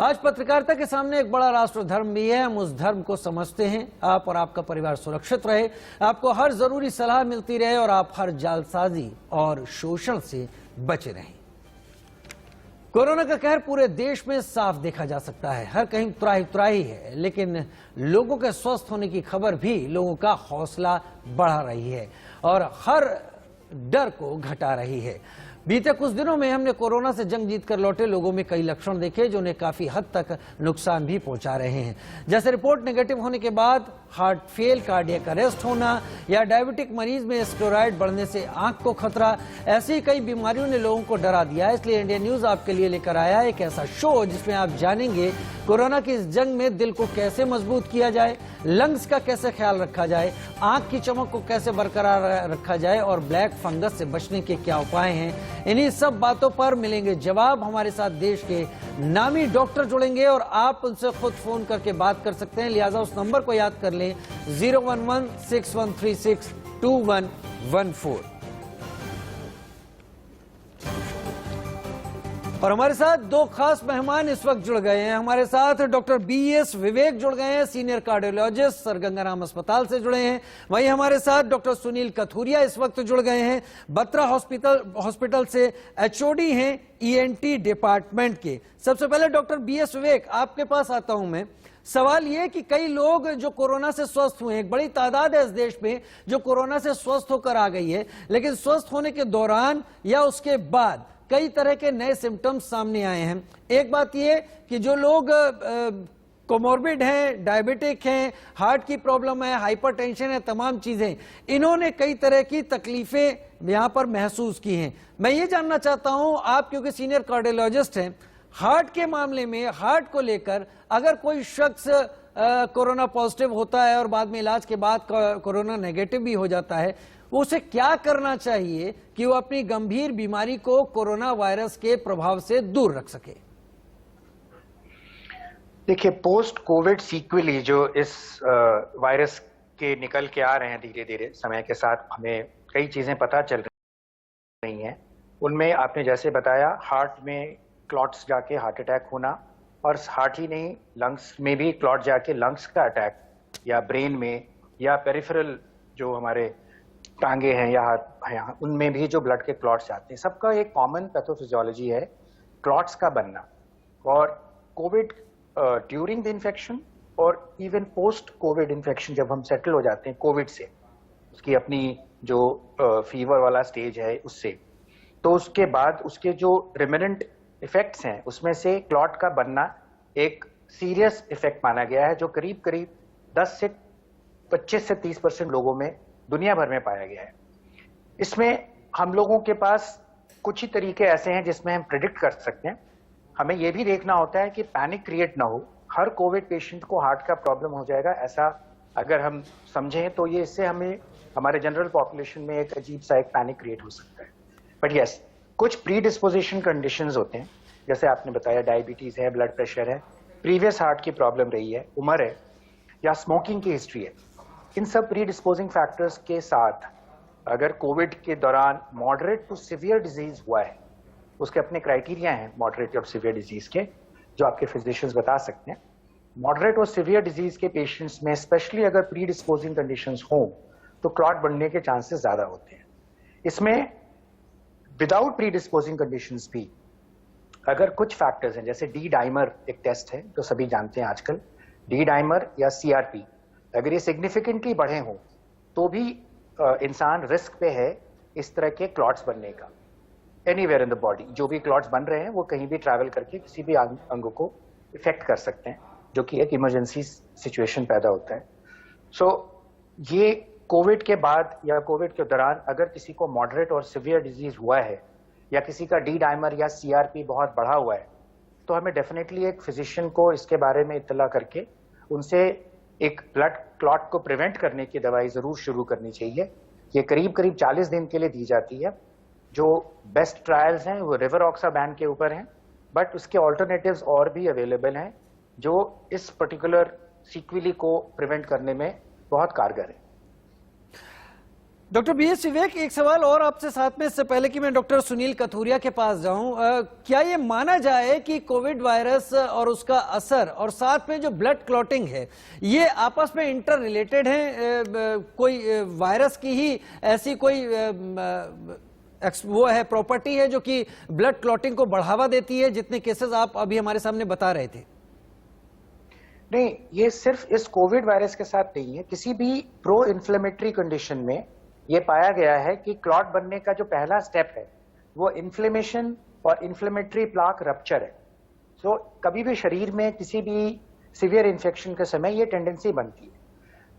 आज पत्रकारिता के सामने एक बड़ा राष्ट्र धर्म भी है। हम उस धर्म को समझते हैं। आप और आपका परिवार सुरक्षित रहे, आपको हर जरूरी सलाह मिलती रहे और आप हर जालसाजी और शोषण से बचे रहें। कोरोना का कहर पूरे देश में साफ देखा जा सकता है। हर कहीं त्राही त्राही है, लेकिन लोगों के स्वस्थ होने की खबर भी लोगों का हौसला बढ़ा रही है और हर डर को घटा रही है। बीते कुछ दिनों में हमने कोरोना से जंग जीतकर लौटे लोगों में कई लक्षण देखे जो उन्हें काफी हद तक नुकसान भी पहुंचा रहे हैं। जैसे रिपोर्ट नेगेटिव होने के बाद हार्ट फेल, कार्डियक अरेस्ट होना या डायबिटिक मरीज में स्टेरॉइड बढ़ने से आंख को खतरा। ऐसी कई बीमारियों ने लोगों को डरा दिया है। इसलिए इंडिया न्यूज आपके लिए लेकर आया है एक ऐसा शो जिसमें आप जानेंगे कोरोना की इस जंग में दिल को कैसे मजबूत किया जाए, लंग्स का कैसे ख्याल रखा जाए, आंख की चमक को कैसे बरकरार रखा जाए और ब्लैक फंगस से बचने के क्या उपाय हैं। इन्हीं सब बातों पर मिलेंगे जवाब। हमारे साथ देश के नामी डॉक्टर जुड़ेंगे और आप उनसे खुद फोन करके बात कर सकते हैं। लिहाजा उस नंबर को याद कर लें 01161362114। और हमारे साथ दो खास मेहमान इस वक्त जुड़ गए हैं। हमारे साथ डॉक्टर बीएस विवेक जुड़ गए हैं, सीनियर कार्डियोलॉजिस्ट सर गंगाराम अस्पताल से जुड़े हैं। वहीं हमारे साथ डॉक्टर सुनील कथुरिया इस वक्त जुड़ गए हैं, बत्रा हॉस्पिटल से एचओडी हैं ईएनटी डिपार्टमेंट के। सबसे पहले डॉक्टर बीएस विवेक आपके पास आता हूं मैं। सवाल ये कि कई लोग जो कोरोना से स्वस्थ हुए हैं, एक बड़ी तादाद है इस देश में जो कोरोना से स्वस्थ होकर आ गई है, लेकिन स्वस्थ होने के दौरान या उसके बाद कई तरह के नए सिम्टम्स सामने आए हैं। एक बात यह कि जो लोग कोमोर्बिड हैं, डायबिटिक हैं, हार्ट की प्रॉब्लम है, हाइपरटेंशन है, तमाम चीजें, इन्होंने कई तरह की तकलीफें यहां पर महसूस की हैं। मैं ये जानना चाहता हूं, आप क्योंकि सीनियर कार्डियोलॉजिस्ट हैं, हार्ट के मामले में, हार्ट को लेकर अगर कोई शख्स कोरोना पॉजिटिव होता है और बाद में इलाज के बाद कोरोना नेगेटिव भी हो जाता है, उसे क्या करना चाहिए कि वो अपनी गंभीर बीमारी को कोरोना वायरस के प्रभाव से दूर रख सके? देखिए, पोस्ट कोविड सीक्वेली जो इस वायरस के निकल के आ रहे हैं धीरे धीरे समय के साथ, हमें कई चीजें पता चल रही हैं। उनमें आपने जैसे बताया, हार्ट में क्लॉट्स जाके हार्ट अटैक होना, और हार्ट ही नहीं, लंग्स में भी क्लॉट जाके लंग्स का अटैक, या ब्रेन में, या पेरिफेरल जो हमारे टांगे हैं या हाथ हैं उनमें भी जो ब्लड के क्लॉट्स आते हैं। सबका एक कॉमन पैथोफिजियोलॉजी है क्लॉट्स का बनना। और कोविड ड्यूरिंग द इन्फेक्शन और इवन पोस्ट कोविड इन्फेक्शन, जब हम सेटल हो जाते हैं कोविड से, उसकी अपनी जो फीवर वाला स्टेज है उससे, तो उसके बाद उसके जो रिमेनेंट इफेक्ट्स हैं उसमें से क्लॉट का बनना एक सीरियस इफेक्ट माना गया है, जो करीब करीब 10 से 25 से 30% लोगों में दुनिया भर में पाया गया है। इसमें हम लोगों के पास कुछ ही तरीके ऐसे हैं जिसमें हम प्रिडिक्ट कर सकते हैं। हमें यह भी देखना होता है कि पैनिक क्रिएट ना हो। हर कोविड पेशेंट को हार्ट का प्रॉब्लम हो जाएगा ऐसा अगर हम समझें तो ये इससे हमें हमारे जनरल पॉपुलेशन में एक अजीब सा एक पैनिक क्रिएट हो सकता है। बट यस, कुछ प्री डिस्पोजिशन कंडीशंस होते हैं, जैसे आपने बताया डायबिटीज है, ब्लड प्रेशर है, प्रीवियस हार्ट की प्रॉब्लम रही है, उम्र है, या स्मोकिंग की हिस्ट्री है। इन सब प्री डिस्पोजिंग फैक्टर्स के साथ अगर कोविड के दौरान मॉडरेट टू सीवियर डिजीज हुआ है, उसके अपने क्राइटेरिया हैं मॉडरेट और सीवियर डिजीज के, जो आपके फिजिशियंस बता सकते हैं। मॉडरेट और सीवियर डिजीज के पेशेंट्स में स्पेशली अगर प्री डिस्पोजिंग कंडीशंस हों तो क्लॉट बनने के चांसेस ज्यादा होते हैं। इसमें विदाउट प्री डिस्पोजिंग कंडीशंस भी अगर कुछ फैक्टर्स हैं, जैसे डी डाइमर एक टेस्ट है जो सभी जानते हैं आजकल, डी डाइमर या सीआरपी, अगर ये सिग्निफिकेंटली बढ़े हों तो भी इंसान रिस्क पे है इस तरह के क्लॉट्स बनने का। एनीवेयर इन द बॉडी जो भी क्लॉट्स बन रहे हैं वो कहीं भी ट्रैवल करके किसी भी अंग को इफेक्ट कर सकते हैं, जो कि एक इमरजेंसी सिचुएशन पैदा होता है। सो ये कोविड के बाद या कोविड के दौरान अगर किसी को मॉडरेट और सीवियर डिजीज हुआ है या किसी का डी डाइमर या सीआरपी बहुत बढ़ा हुआ है, तो हमें डेफिनेटली एक फिजिशियन को इसके बारे में इत्तला करके उनसे एक ब्लड क्लॉट को प्रिवेंट करने की दवाई जरूर शुरू करनी चाहिए। ये करीब करीब 40 दिन के लिए दी जाती है। जो बेस्ट ट्रायल्स हैं वो रिवरऑक्साबैन के ऊपर हैं, बट उसके ऑल्टरनेटिव्स और भी अवेलेबल हैं जो इस पर्टिकुलर सीक्वेली को प्रिवेंट करने में बहुत कारगर है। Doctor BS. विवेक, एक सवाल और आपसे साथ में, इससे पहले कि मैं डॉक्टर सुनील कथूरिया के पास जाऊं, क्या ये माना जाए कि कोविड वायरस और उसका असर और साथ में जो ब्लड क्लॉटिंग है ये आपस में इंटर रिलेटेड है? कोई वायरस की ही ऐसी कोई वो है, प्रॉपर्टी है जो कि ब्लड क्लॉटिंग को बढ़ावा देती है, जितने केसेस आप अभी हमारे सामने बता रहे थे? नहीं, ये सिर्फ इस कोविड वायरस के साथ नहीं है, किसी भी प्रो इन्फ्लेमेटरी कंडीशन में ये पाया गया है कि क्लॉट बनने का जो पहला स्टेप है वो इन्फ्लेमेशन और इन्फ्लेमेटरी प्लाक रप्चर है। सो कभी भी शरीर में किसी भी सीवियर इन्फेक्शन के समय ये टेंडेंसी बनती है।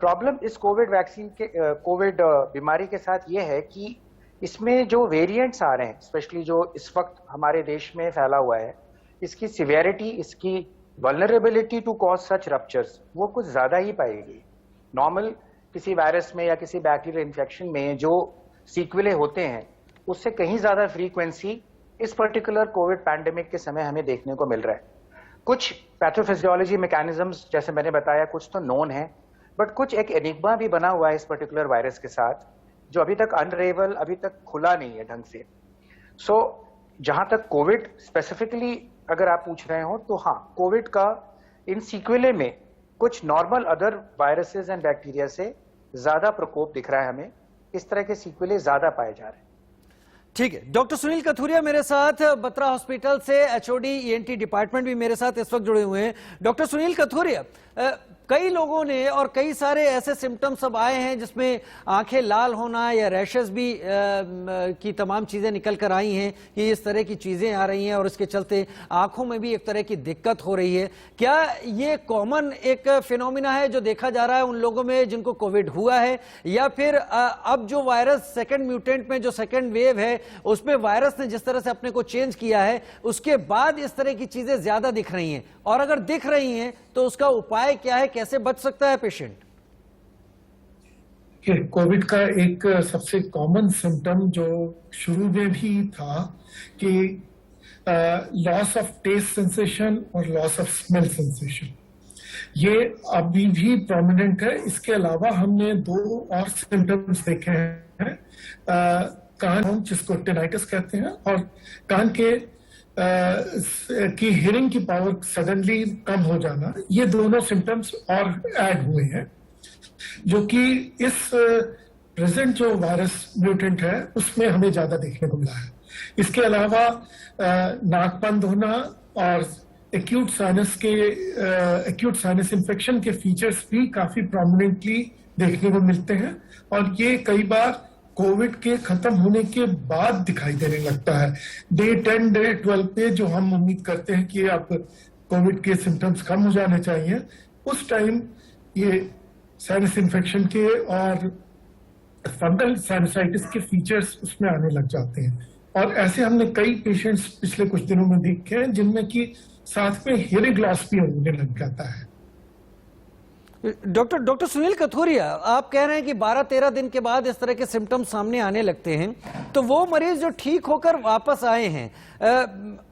प्रॉब्लम इस कोविड वैक्सीन के कोविड बीमारी के साथ ये है कि इसमें जो वेरिएंट्स आ रहे हैं, स्पेशली जो इस वक्त हमारे देश में फैला हुआ है, इसकी सिवियरिटी, इसकी vulnerability to cause such ruptures वो कुछ ज्यादा ही पाएगी। नॉर्मल किसी वायरस में या किसी बैक्टीरियल इन्फेक्शन में जो सीक्वेले होते हैं उससे कहीं ज्यादा फ्रीक्वेंसी इस पर्टिकुलर कोविड पैंडेमिक के समय हमें देखने को मिल रहा है। कुछ पैथोफिजियोलॉजी मैकेनिज्म्स जैसे मैंने बताया कुछ तो नोन है, बट कुछ एक एनिग्मा भी बना हुआ है इस पर्टिकुलर वायरस के साथ जो अभी तक अनरेवल, अभी तक खुला नहीं है ढंग से। सो जहां तक कोविड स्पेसिफिकली अगर आप पूछ रहे हो तो हाँ, कोविड का इन सीक्वेले में कुछ normal other viruses and bacteria से ज्यादा प्रकोप दिख रहा है हमें। इस तरह के सीक्वेले ज्यादा पाए जा रहे हैं। ठीक है, डॉक्टर सुनील कथूरिया मेरे साथ बत्रा हॉस्पिटल से एचओडी ईएनटी डिपार्टमेंट भी मेरे साथ इस वक्त जुड़े हुए हैं। डॉक्टर सुनील कथूरिया, कई लोगों ने और कई सारे ऐसे सिम्टम्स अब आए हैं जिसमें आंखें लाल होना या रैशेस भी की तमाम चीजें निकल कर आई हैं कि इस तरह की चीजें आ रही हैं और इसके चलते आंखों में भी एक तरह की दिक्कत हो रही है। क्या ये कॉमन एक फिनोमिना है जो देखा जा रहा है उन लोगों में जिनको कोविड हुआ है, या फिर अब जो वायरस सेकेंड म्यूटेंट में जो सेकेंड वेव है उसमें वायरस ने जिस तरह से अपने को चेंज किया है उसके बाद इस तरह की चीजें ज्यादा दिख रही हैं, और अगर दिख रही हैं तो उसका उपाय क्या है, कैसे बच सकता है पेशेंट? कोविड का एक सबसे कॉमन सिम्टम जो शुरू में भी था कि लॉस ऑफ टेस्ट सेंसेशन और लॉस ऑफ स्मेल सेंसेशन, ये अभी भी प्रोमिनेंट है। इसके अलावा हमने दो और सिम्टम्स देखे हैं, कान जिसको टेनाइटिस कहते हैं, और कान के की हियरिंग की पावर सडनली कम हो जाना, ये दोनों सिम्टम्स और ऐड हुए हैं जो कि इस प्रेजेंट जो वायरस म्यूटेंट है उसमें हमें ज्यादा देखने को मिला है। इसके अलावा नाक बंद होना और एक्यूट साइनस इन्फेक्शन के फीचर्स भी काफी प्रोमिनेंटली देखने को मिलते हैं, और ये कई बार कोविड के खत्म होने के बाद दिखाई देने लगता है। डे 10, डे 12 पे जो हम उम्मीद करते हैं कि अब कोविड के सिम्टम्स कम हो जाने चाहिए, उस टाइम ये साइनस इन्फेक्शन के और फंगल साइनसाइटिस के फीचर्स उसमें आने लग जाते हैं। और ऐसे हमने कई पेशेंट्स पिछले कुछ दिनों में देखे हैं जिनमें कि साथ में हियरिंग लॉस भी होने लग जाता है। डॉक्टर सुनील कथूरिया, आप कह रहे हैं कि 12-13 दिन के बाद इस तरह के सिम्टम्स सामने आने लगते हैं, तो वो मरीज जो ठीक होकर वापस आए हैं,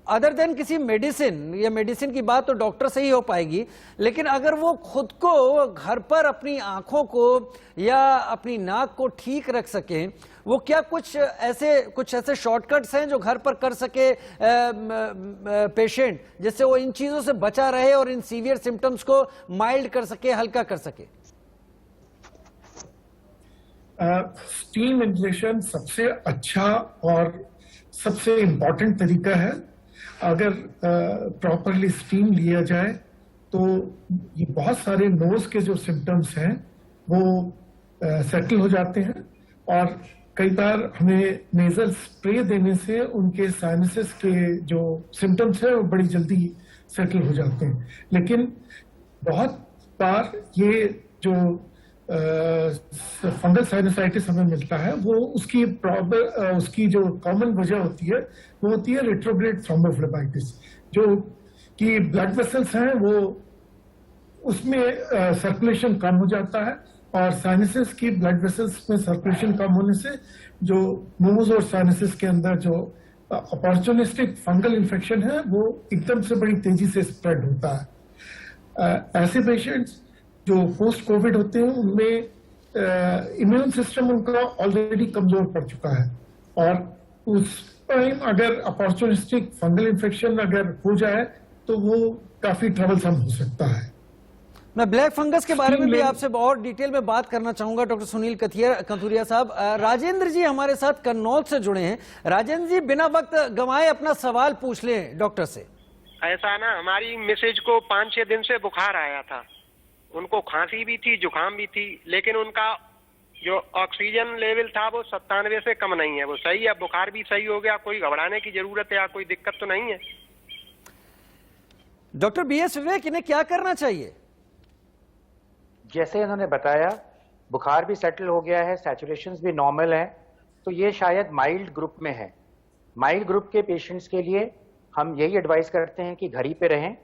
अदर देन किसी मेडिसिन, या मेडिसिन की बात तो डॉक्टर से ही हो पाएगी, लेकिन अगर वो खुद को घर पर अपनी आंखों को या अपनी नाक को ठीक रख सकें, वो क्या कुछ ऐसे शॉर्टकट्स हैं जो घर पर कर सके पेशेंट, जिससे वो इन चीजों से बचा रहे और इन सीवियर सिम्टम्स को माइल्ड कर सके, हल्का कर सके? स्टीम इंजेक्शन सबसे अच्छा और सबसे इम्पोर्टेंट तरीका है। अगर प्रॉपरली स्टीम लिया जाए तो ये बहुत सारे नोज के जो सिम्टम्स हैं वो सेटल हो जाते हैं, और कई बार हमें नेजल स्प्रे देने से उनके साइनसेस के जो सिम्टम्स हैं वो बड़ी जल्दी सेटल हो जाते हैं। लेकिन बहुत बार ये जो फंगल साइनसाइटिस हमें मिलता है वो उसकी जो कॉमन वजह होती है वो होती है रेट्रोग्रेड थ्रोम्बोफ्लेबाइटिस, जो कि ब्लड वेसल्स हैं वो उसमें सर्कुलेशन कम हो जाता है, और साइनसेस की ब्लड वेसल्स में सर्कुलेशन कम होने से जो नोज और साइनसेस के अंदर जो अपॉर्चुनिस्टिक फंगल इन्फेक्शन है वो एकदम से बड़ी तेजी से स्प्रेड होता है। ऐसे पेशेंट्स जो पोस्ट कोविड होते हैं उनमें इम्यून सिस्टम उनका ऑलरेडी कमजोर पड़ चुका है, और उस टाइम अगर अपॉर्चुनिस्टिक फंगल इन्फेक्शन अगर हो जाए तो वो काफी ट्रबलसम हो सकता है। मैं ब्लैक फंगस के बारे में भी आपसे और डिटेल में बात करना चाहूंगा डॉक्टर सुनील कथुरिया साहब। राजेंद्र जी हमारे साथ कन्नौज से जुड़े हैं। राजेंद्र जी, बिना वक्त गंवाए अपना सवाल पूछ लें डॉक्टर से। ऐसा ना, हमारी मिसेज को 5-6 दिन से बुखार आया था, उनको खांसी भी थी, जुकाम भी थी, लेकिन उनका जो ऑक्सीजन लेवल था वो 97 से कम नहीं है। वो सही है, बुखार भी सही हो गया, कोई घबराने की जरूरत है या कोई दिक्कत तो नहीं है? डॉक्टर BS विवेक, इन्हें क्या करना चाहिए? जैसे इन्होंने बताया, बुखार भी सेटल हो गया है, सैचुरेशंस भी नॉर्मल है, तो ये शायद माइल्ड ग्रुप में है। माइल्ड ग्रुप के पेशेंट्स के लिए हम यही एडवाइस करते हैं कि घर ही पे रहें,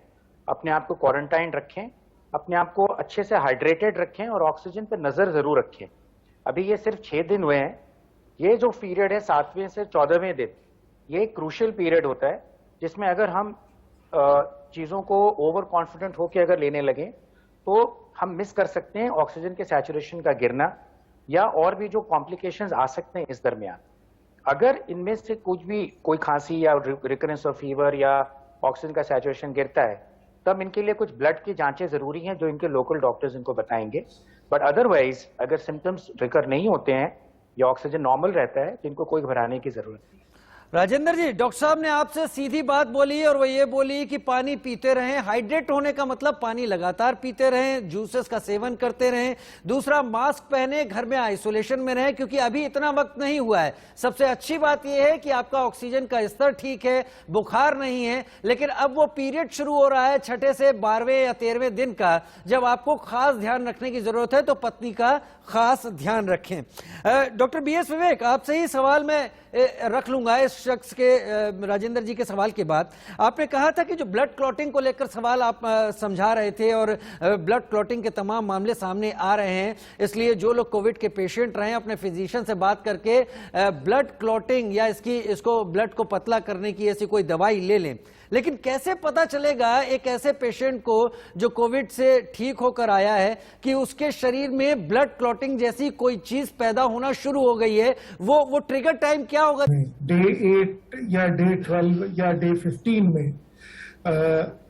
अपने आप को क्वारंटाइन रखें, अपने आप को अच्छे से हाइड्रेटेड रखें और ऑक्सीजन पे नजर जरूर रखें। अभी ये सिर्फ 6 दिन हुए हैं। ये जो पीरियड है 7वें से 14वें दिन, ये क्रूशियल पीरियड होता है, जिसमें अगर हम चीजों को ओवर कॉन्फिडेंट होकर अगर लेने लगे तो हम मिस कर सकते हैं ऑक्सीजन के सैचुरेशन का गिरना, या और भी जो कॉम्प्लिकेशंस आ सकते हैं इस दरमियान। अगर इनमें से कुछ भी, कोई खांसी या रिकरेंस ऑफ फीवर या ऑक्सीजन का सैचुरेशन गिरता है, तब इनके लिए कुछ ब्लड की जांचें जरूरी हैं जो इनके लोकल डॉक्टर्स इनको बताएंगे। बट अदरवाइज अगर सिम्टम्स रिकर नहीं होते हैं या ऑक्सीजन नॉर्मल रहता है तो इनको कोई घबराने की जरूरत नहीं। राजेंद्र जी, डॉक्टर साहब ने आपसे सीधी बात बोली और वो ये बोली कि पानी पीते रहें। हाइड्रेट होने का मतलब पानी लगातार पीते रहें, जूसेस का सेवन करते रहें। दूसरा, मास्क पहने, घर में आइसोलेशन में रहें, क्योंकि अभी इतना वक्त नहीं हुआ है। सबसे अच्छी बात यह है कि आपका ऑक्सीजन का स्तर ठीक है, बुखार नहीं है, लेकिन अब वो पीरियड शुरू हो रहा है 6 से 12वें या 13वें दिन का, जब आपको खास ध्यान रखने की जरूरत है, तो पत्नी का खास ध्यान रखें। डॉक्टर BS विवेक, आपसे ही सवाल मैं रख लूंगा इस शख्स के, राजेंद्र जी के सवाल के बाद। आपने कहा था कि जो ब्लड क्लॉटिंग को लेकर सवाल आप समझा रहे थे, और ब्लड क्लॉटिंग के तमाम मामले सामने आ रहे हैं, इसलिए जो लोग कोविड के पेशेंट रहे हैं अपने फिजिशियन से बात करके ब्लड क्लॉटिंग या इसको ब्लड को पतला करने की ऐसी कोई दवाई ले लें। लेकिन कैसे पता चलेगा एक ऐसे पेशेंट को जो कोविड से ठीक होकर आया है कि उसके शरीर में ब्लड क्लॉटिंग जैसी कोई चीज पैदा होना शुरू हो गई है? वो ट्रिगर टाइम क्या होगा? डे 8 या डे 12 या डे 15 में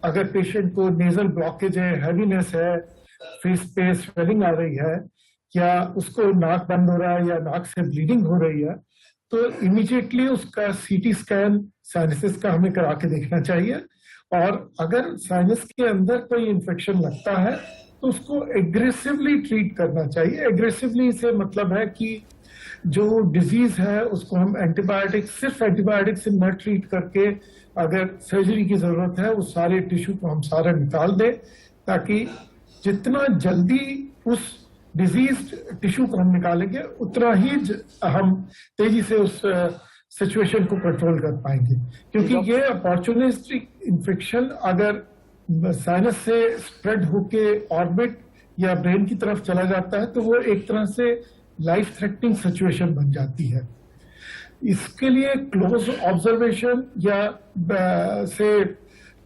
अगर पेशेंट को नेजल ब्लॉकेज है, हैवीनेस है, फेस पे स्वेलिंग आ रही है, या उसको नाक बंद हो रहा है या नाक से ब्लीडिंग हो रही है, तो इमीडिएटली उसका CT स्कैन साइनसेस का हमें करा के देखना चाहिए। और अगर साइनस के अंदर कोई इन्फेक्शन लगता है तो उसको एग्रेसिवली ट्रीट करना चाहिए। एग्रेसिवली से मतलब है कि जो डिजीज है उसको हम सिर्फ एंटीबायोटिक से न ट्रीट करके, अगर सर्जरी की जरूरत है, उस सारे टिश्यू को हम सारा निकाल दें, ताकि जितना जल्दी उस डिजीज टिश्यू को हम निकालेंगे उतना ही हम तेजी से उस सिचुएशन को कंट्रोल कर पाएंगे। क्योंकि ये अपॉर्चुनिस्टिक इन्फेक्शन अगर साइनस से स्प्रेड होके ऑर्बिट या ब्रेन की तरफ चला जाता है तो वो एक तरह से लाइफ थ्रेटनिंग सिचुएशन बन जाती है। इसके लिए क्लोज ऑब्जर्वेशन या से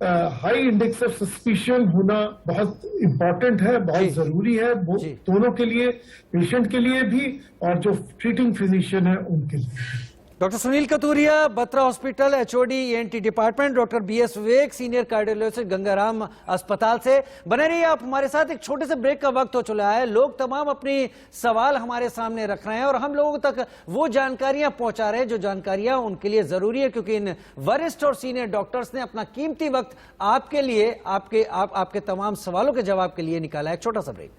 हाई इंडेक्स ऑफ सस्पिशन होना बहुत इंपॉर्टेंट है, बहुत जरूरी है, दोनों के लिए, पेशेंट के लिए भी और जो ट्रीटिंग फिजिशियन है उनके लिए। Doctor Sunil Kathuria, Batra hospital HOD ENT department, doctor BS विवेक, सीनियर कार्डियोलॉजिस्ट, गंगाराम अस्पताल से। बने रहिए आप हमारे साथ। एक छोटे से ब्रेक का वक्त हो चला है। लोग तमाम अपनी सवाल हमारे सामने रख रहे हैं और हम लोगों तक वो जानकारियां पहुंचा रहे हैं जो जानकारियां उनके लिए जरूरी है, क्योंकि इन वरिष्ठ और सीनियर डॉक्टर्स ने अपना कीमती वक्त आपके लिए, आपके तमाम सवालों के जवाब के लिए निकाला है। एक छोटा सा ब्रेक।